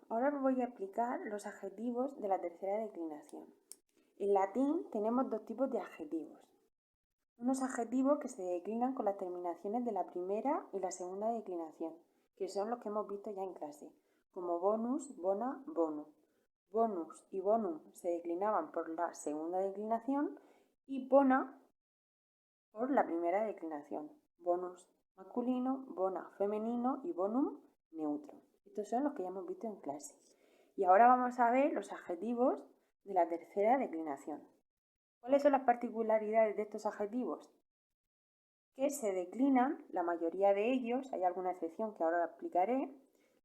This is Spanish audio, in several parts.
Ahora os voy a explicar los adjetivos de la tercera declinación. En latín tenemos dos tipos de adjetivos. Unos adjetivos que se declinan con las terminaciones de la primera y la segunda declinación, que son los que hemos visto ya en clase, como bonus, bona, bonum. Bonus y bonum se declinaban por la segunda declinación y bona por la primera declinación. Bonus masculino, bona femenino y bonum neutro. Estos son los que ya hemos visto en clase. Y ahora vamos a ver los adjetivos de la tercera declinación. ¿Cuáles son las particularidades de estos adjetivos? Que se declinan, la mayoría de ellos, hay alguna excepción que ahora explicaré,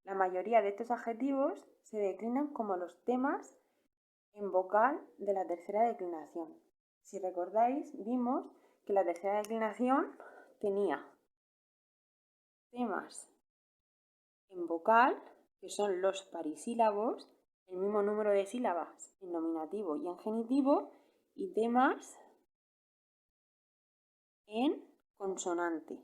la mayoría de estos adjetivos se declinan como los temas en vocal de la tercera declinación. Si recordáis, vimos que la tercera declinación tenía temas en vocal, que son los parisílabos, el mismo número de sílabas en nominativo y en genitivo, y temas en consonante.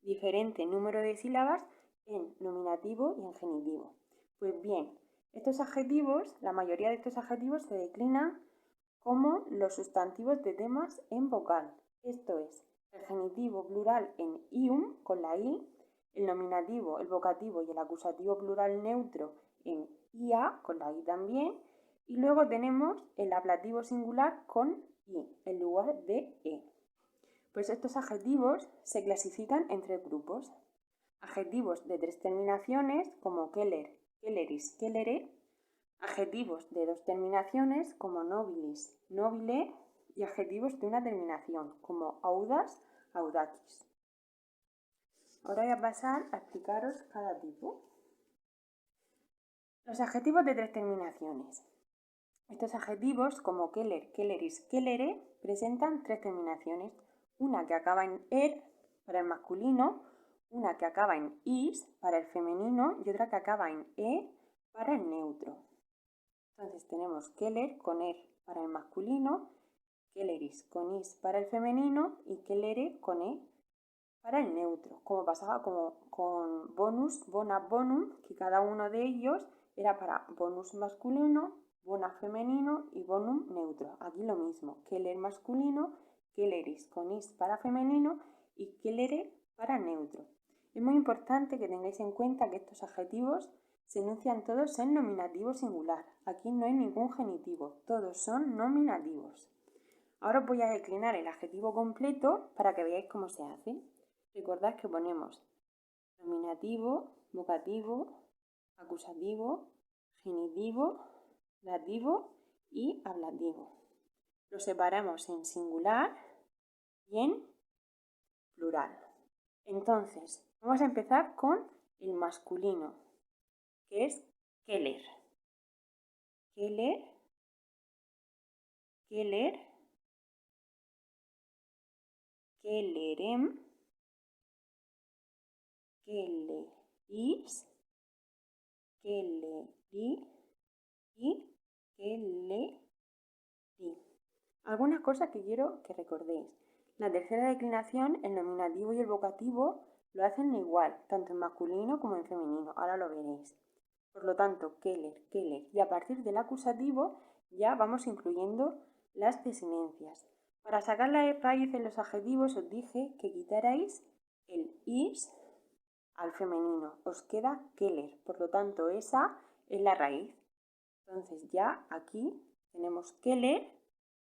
Diferente número de sílabas en nominativo y en genitivo. Pues bien, estos adjetivos, la mayoría de estos adjetivos se declinan como los sustantivos de temas en vocal. Esto es, el genitivo plural en ium, con la i, el nominativo, el vocativo y el acusativo plural neutro en ia, con la i también, y luego tenemos el ablativo singular con i, en lugar de e. Pues estos adjetivos se clasifican en tres grupos. Adjetivos de tres terminaciones, como keller, kelleris, kellere. Adjetivos de dos terminaciones, como nobilis, nobile. Y adjetivos de una terminación, como audas, audacis. Ahora voy a pasar a explicaros cada tipo. Los adjetivos de tres terminaciones. Estos adjetivos, como keller, kelleris, kellere, presentan tres terminaciones. Una que acaba en er para el masculino, una que acaba en is para el femenino y otra que acaba en e para el neutro. Entonces tenemos keller con er para el masculino, kelleris con is para el femenino y kellere con e para el neutro, como pasaba con bonus, bona, bonum, que cada uno de ellos era para bonus masculino, bona femenino y bonum neutro. Aquí lo mismo, keller masculino, kelleris con is para femenino y kellere para neutro. Es muy importante que tengáis en cuenta que estos adjetivos se enuncian todos en nominativo singular. Aquí no hay ningún genitivo, todos son nominativos. Ahora os voy a declinar el adjetivo completo para que veáis cómo se hace. Recordad que ponemos nominativo, vocativo, acusativo, genitivo, dativo y ablativo. Lo separamos en singular y en plural. Entonces, vamos a empezar con el masculino, que es keller. Keller, keller, kellerem, kelleris, kelleri y kelleri. Algunas cosas que quiero que recordéis. La tercera declinación, el nominativo y el vocativo lo hacen igual, tanto en masculino como en femenino. Ahora lo veréis. Por lo tanto, keller, keller. Y a partir del acusativo ya vamos incluyendo las desinencias. Para sacar la raíz en los adjetivos os dije que quitarais el is al femenino. Os queda keller. Por lo tanto, esa es la raíz. Entonces ya aquí tenemos keller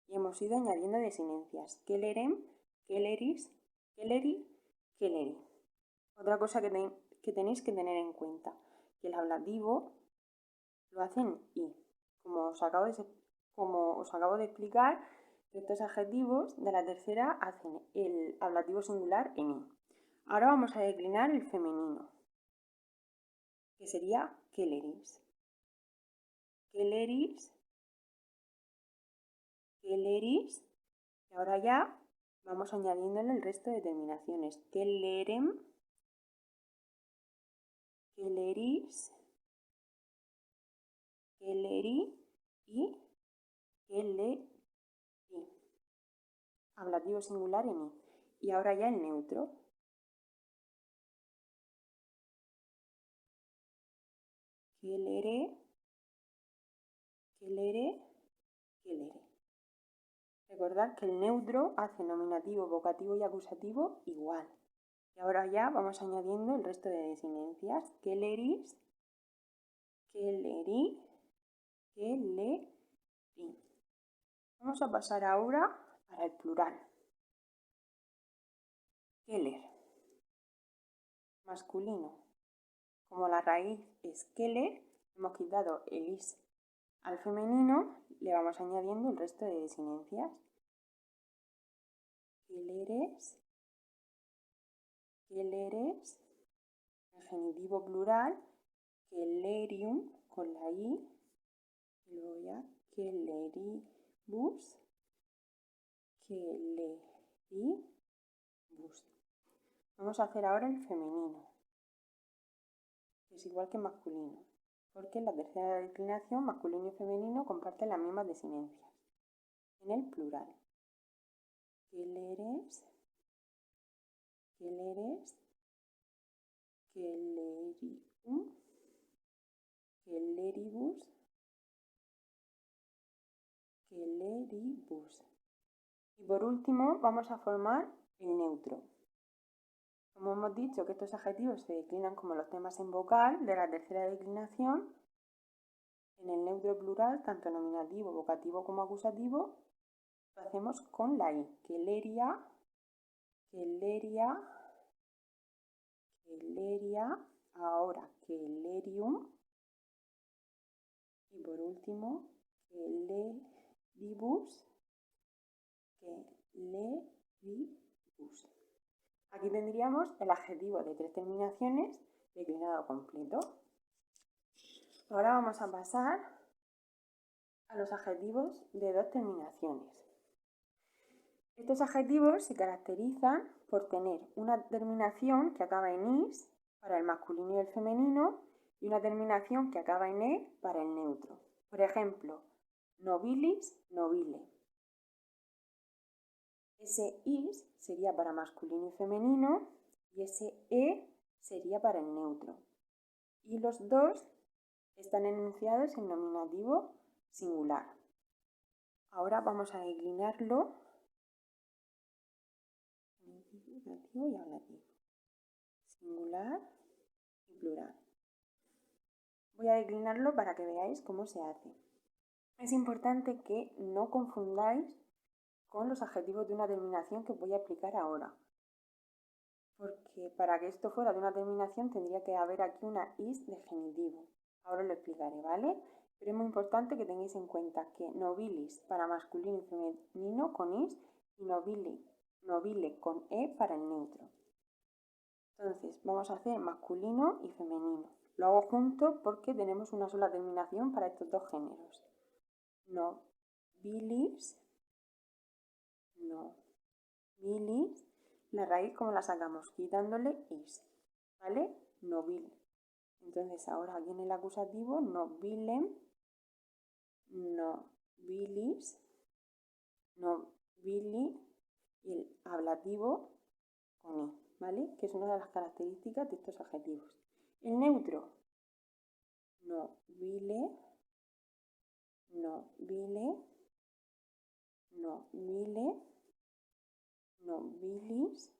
y hemos ido añadiendo desinencias. Kellerem, kelleris, kelleri, kelleri. Otra cosa que tenéis que tener en cuenta, que el ablativo lo hacen i. Como os acabo de explicar, estos adjetivos de la tercera hacen el ablativo singular en i. Ahora vamos a declinar el femenino, que sería kelleris. Kelleris, kelleris, y ahora ya vamos añadiéndole el resto de terminaciones. Kellerem, kelleris, kelleri y kelleri. Ablativo singular en i. Y ahora ya el neutro. quelere, quelere, quelere. Recordad que el neutro hace nominativo, vocativo y acusativo igual. Y ahora ya vamos añadiendo el resto de desinencias. Queleris, queleri, queleri. Vamos a pasar ahora para el plural. Keller, masculino. Como la raíz es keller, hemos quitado el is al femenino, le vamos añadiendo el resto de desinencias. Kelleres, kelleres, el genitivo plural, kellerium con la i, y luego ya kelleribus, kelleribus. Vamos a hacer ahora el femenino, que es igual que masculino, porque en la tercera declinación masculino y femenino comparten las mismas desinencias. En el plural, kelleres, kelleres, kellerium, kelleribus, kelleribus. Y por último vamos a formar el neutro. Como hemos dicho que estos adjetivos se declinan como los temas en vocal de la tercera declinación, en el neutro plural, tanto nominativo, vocativo como acusativo, lo hacemos con la i. Kelleria, kelleria, kelleria, ahora kellerium y por último kelleribus, kelleribus. Aquí tendríamos el adjetivo de 3 terminaciones declinado completo. Ahora vamos a pasar a los adjetivos de 2 terminaciones. Estos adjetivos se caracterizan por tener una terminación que acaba en is para el masculino y el femenino y una terminación que acaba en e para el neutro. Por ejemplo, nobilis, nobile. Ese is sería para masculino y femenino y ese e sería para el neutro. Y los dos están enunciados en nominativo singular. Ahora vamos a declinarlo en nominativo y ablativo. Singular y plural. Voy a declinarlo para que veáis cómo se hace. Es importante que no confundáis con los adjetivos de una terminación que voy a explicar ahora. Porque para que esto fuera de una terminación tendría que haber aquí una is de genitivo. Ahora os lo explicaré, ¿vale? Pero es muy importante que tengáis en cuenta que nobilis para masculino y femenino con is y nobile con e para el neutro. Entonces vamos a hacer masculino y femenino. Lo hago junto porque tenemos una sola terminación para estos dos géneros. Nobilis, nobilis. La raíz, ¿cómo la sacamos? Quitándole is, ¿vale? Nobil. Entonces ahora aquí en el acusativo, nobilem, nobilis, nobili y el ablativo con i, ¿vale? Que es una de las características de estos adjetivos. El neutro, nobile, nobile, nobile, nobilis,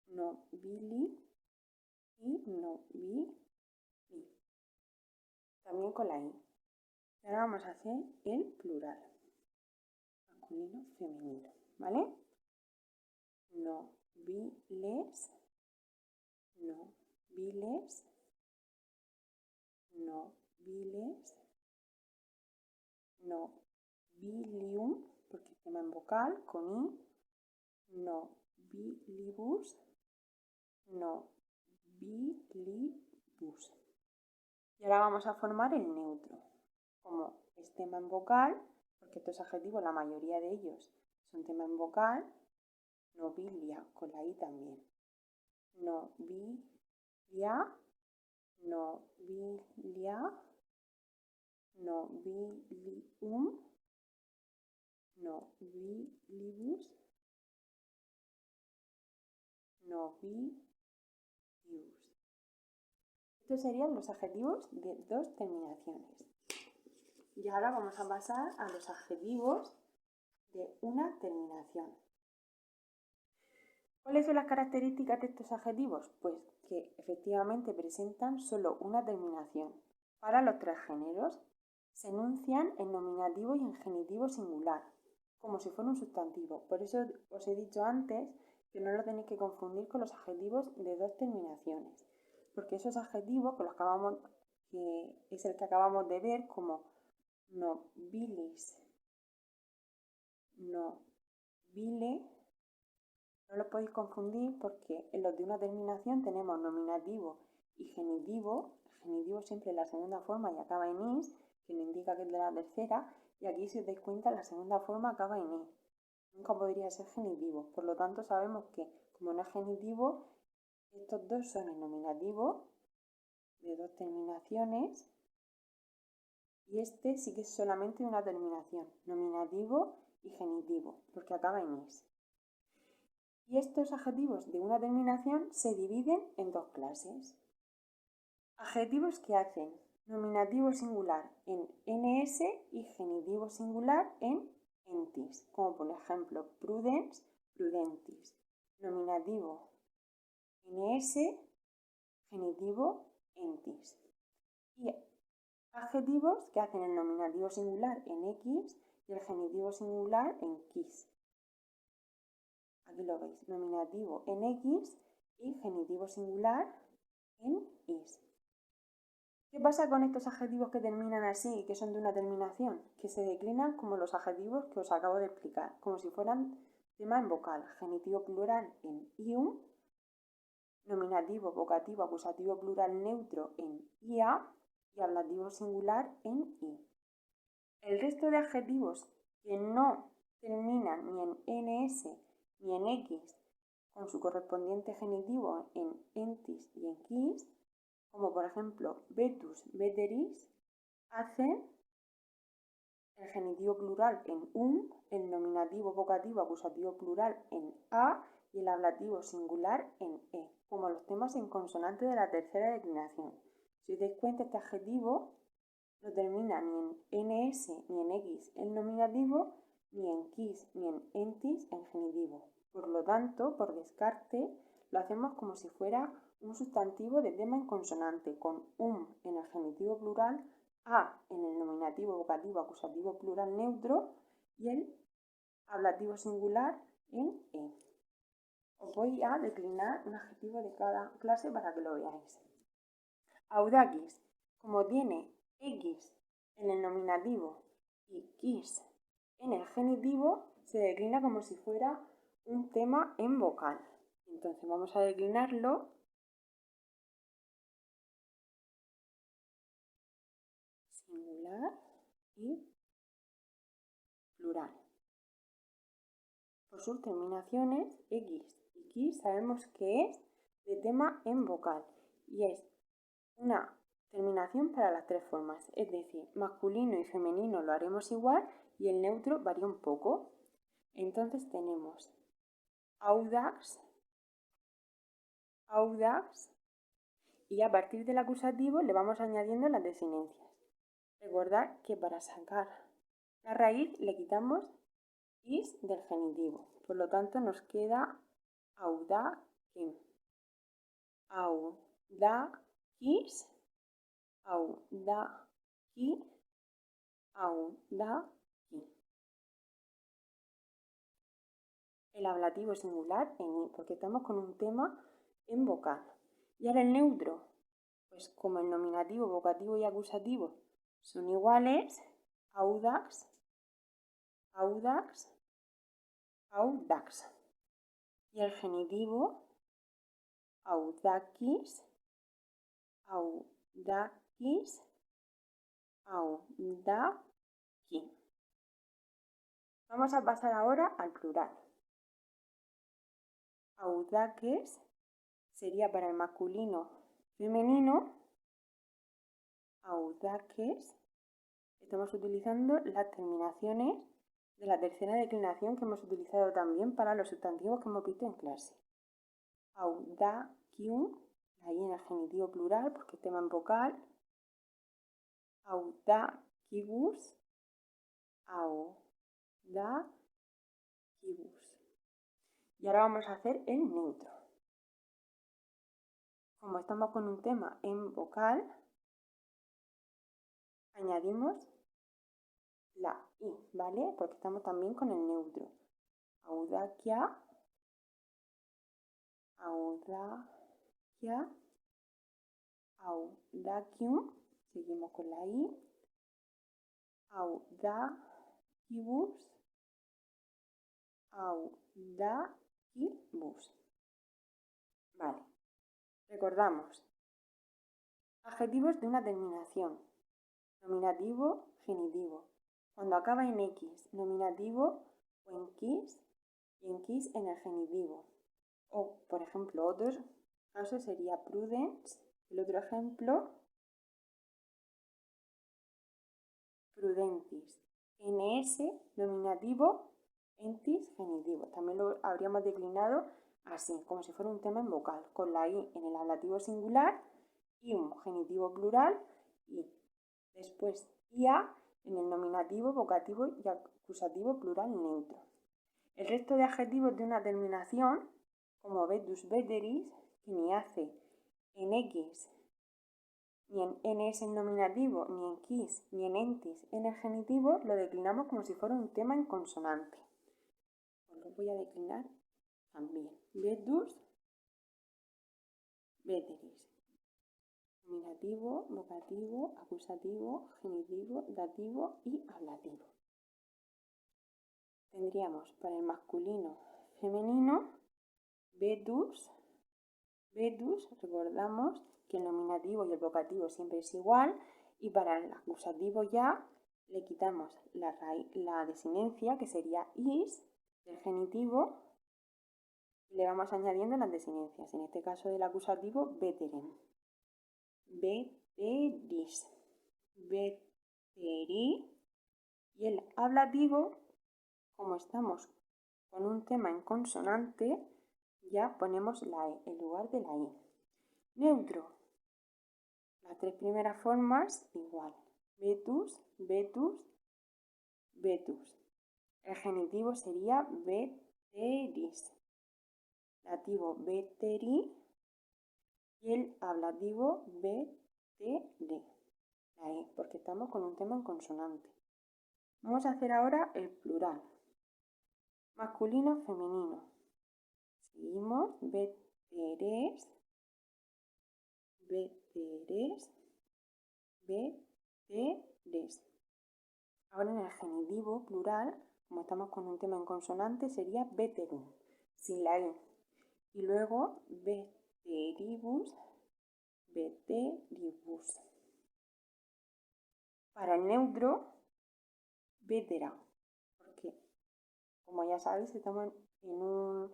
nobili y nobili. También con la i. Y ahora vamos a hacer el plural. Masculino, femenino, ¿vale? Nobiles, nobiles, nobiles, nobilium, porque tema en vocal, con i, nobilibus, nobilibus. Y ahora vamos a formar el neutro. Como es tema en vocal, porque estos adjetivos, la mayoría de ellos son tema en vocal, nobilia, con la i también. Nobilia, nobilia, nobilium, nobilibus, nobilius. Estos serían los adjetivos de dos terminaciones. Y ahora vamos a pasar a los adjetivos de una terminación. ¿Cuáles son las características de estos adjetivos? Pues que efectivamente presentan solo una terminación. Para los tres géneros se enuncian en nominativo y en genitivo singular, como si fuera un sustantivo. Por eso os he dicho antes que no lo tenéis que confundir con los adjetivos de dos terminaciones, porque esos adjetivos que es el que acabamos de ver, como nobilis, nobile, no lo podéis confundir porque en los de una terminación tenemos nominativo y genitivo. El genitivo siempre es la segunda forma y acaba en is, que nos indica que es de la tercera, y aquí, si os dais cuenta, la segunda forma acaba en e. Nunca podría ser genitivo. Por lo tanto, sabemos que, como no es genitivo, estos dos son el nominativo de dos terminaciones y este sí que es solamente una terminación, nominativo y genitivo, porque acaba en is. Y estos adjetivos de una terminación se dividen en dos clases. Adjetivos que hacen nominativo singular en ns y genitivo singular en entis, como por ejemplo prudens, prudentis. Nominativo ns, genitivo entis. Y adjetivos que hacen el nominativo singular en x y el genitivo singular en quis. Aquí lo veis, nominativo en x y genitivo singular en is. ¿Qué pasa con estos adjetivos que terminan así y que son de una terminación? Que se declinan como los adjetivos que os acabo de explicar, como si fueran tema en vocal, genitivo plural en ium, nominativo, vocativo, acusativo plural neutro en ia y ablativo singular en i. El resto de adjetivos que no terminan ni en ns ni en x, con su correspondiente genitivo en entis y en quis, como por ejemplo vetus, veteris, hacen el genitivo plural en el nominativo vocativo acusativo plural en a y el ablativo singular en e, como los temas en consonante de la tercera declinación. Si os dais cuenta, este adjetivo no termina ni en ns ni en x el nominativo, ni en quis ni en entis en genitivo. Por lo tanto, por descarte, lo hacemos como si fuera un sustantivo de tema en consonante, con en el genitivo plural, a en el nominativo vocativo acusativo plural neutro y el ablativo singular en e. Os voy a declinar un adjetivo de cada clase para que lo veáis. Audaquis, como tiene x en el nominativo y quis en el genitivo, se declina como si fuera un tema en vocal. Entonces vamos a declinarlo singular y plural. Por sus terminaciones, x y quis sabemos que es de tema en vocal y es una terminación para las tres formas, es decir, masculino y femenino lo haremos igual y el neutro varía un poco. Entonces tenemos audax, y a partir del acusativo le vamos añadiendo las desinencias. Recordad que para sacar la raíz le quitamos is del genitivo, por lo tanto nos queda audaquim, audaquis, audaqui, audaqui. El ablativo singular en i, porque estamos con un tema en vocal. Y ahora el neutro, pues como el nominativo, vocativo y acusativo son iguales, audax, audax, audax. Y el genitivo, audaquis, audaquis, audaqui. Vamos a pasar ahora al plural. Audaques sería para el masculino femenino, audaques. Estamos utilizando las terminaciones de la tercera declinación que hemos utilizado también para los sustantivos que hemos visto en clase. Audacium, la I en el genitivo plural porque es tema en vocal. Audacibus, audacibus. Y ahora vamos a hacer el neutro. Como estamos con un tema en vocal, añadimos la I, ¿vale? Porque estamos también con el neutro. Audacia, audacia, audacium, seguimos con la I, audacibus, audacibus. Vale, recordamos, adjetivos de una terminación, nominativo, genitivo. Cuando acaba en X, nominativo o en X y en X en el genitivo. O, por ejemplo, otros casos sería prudence, el otro ejemplo, prudentis. NS, nominativo, entis, genitivo. También lo habríamos declinado así, como si fuera un tema en vocal, con la I en el ablativo singular y un genitivo plural y después IA en el nominativo, vocativo y acusativo plural neutro. El resto de adjetivos de una terminación, como vetus veteris, que ni hace en X, ni en NS en nominativo, ni en quis, ni en entis en el genitivo, lo declinamos como si fuera un tema en consonante. Os lo voy a declinar también. Vetus veteris. Nominativo, vocativo, acusativo, genitivo, dativo y ablativo. Tendríamos para el masculino femenino vetus, recordamos que el nominativo y el vocativo siempre es igual, y para el acusativo ya le quitamos la desinencia, que sería is, del genitivo, y le vamos añadiendo las desinencias. En este caso del acusativo, veterem, veteris, veteri, y el ablativo, como estamos con un tema en consonante, ya ponemos la E en lugar de la I. Neutro. Las tres primeras formas igual. Vetus, vetus, vetus. El genitivo sería veteris. Dativo veteri y el ablativo vetere. La E, porque estamos con un tema en consonante. Vamos a hacer ahora el plural. Masculino, femenino. Seguimos, veteres, veteres, veteres. Ahora en el genitivo plural, como estamos con un tema en consonante, sería veterum, sin la I. Y luego veteribus, veteribus. Para el neutro, vetera, porque como ya sabéis estamos en un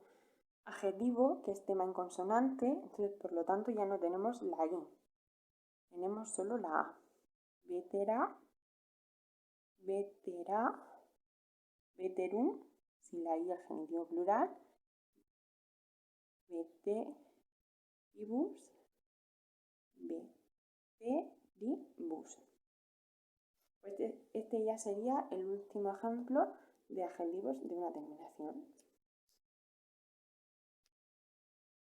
adjetivo que es tema en consonante, entonces por lo tanto ya no tenemos la I, tenemos solo la A. Vetera, vetera, veterum, sin la I al genitivo plural, veteribus, veteribus. Pues este ya sería el último ejemplo de adjetivos de una terminación.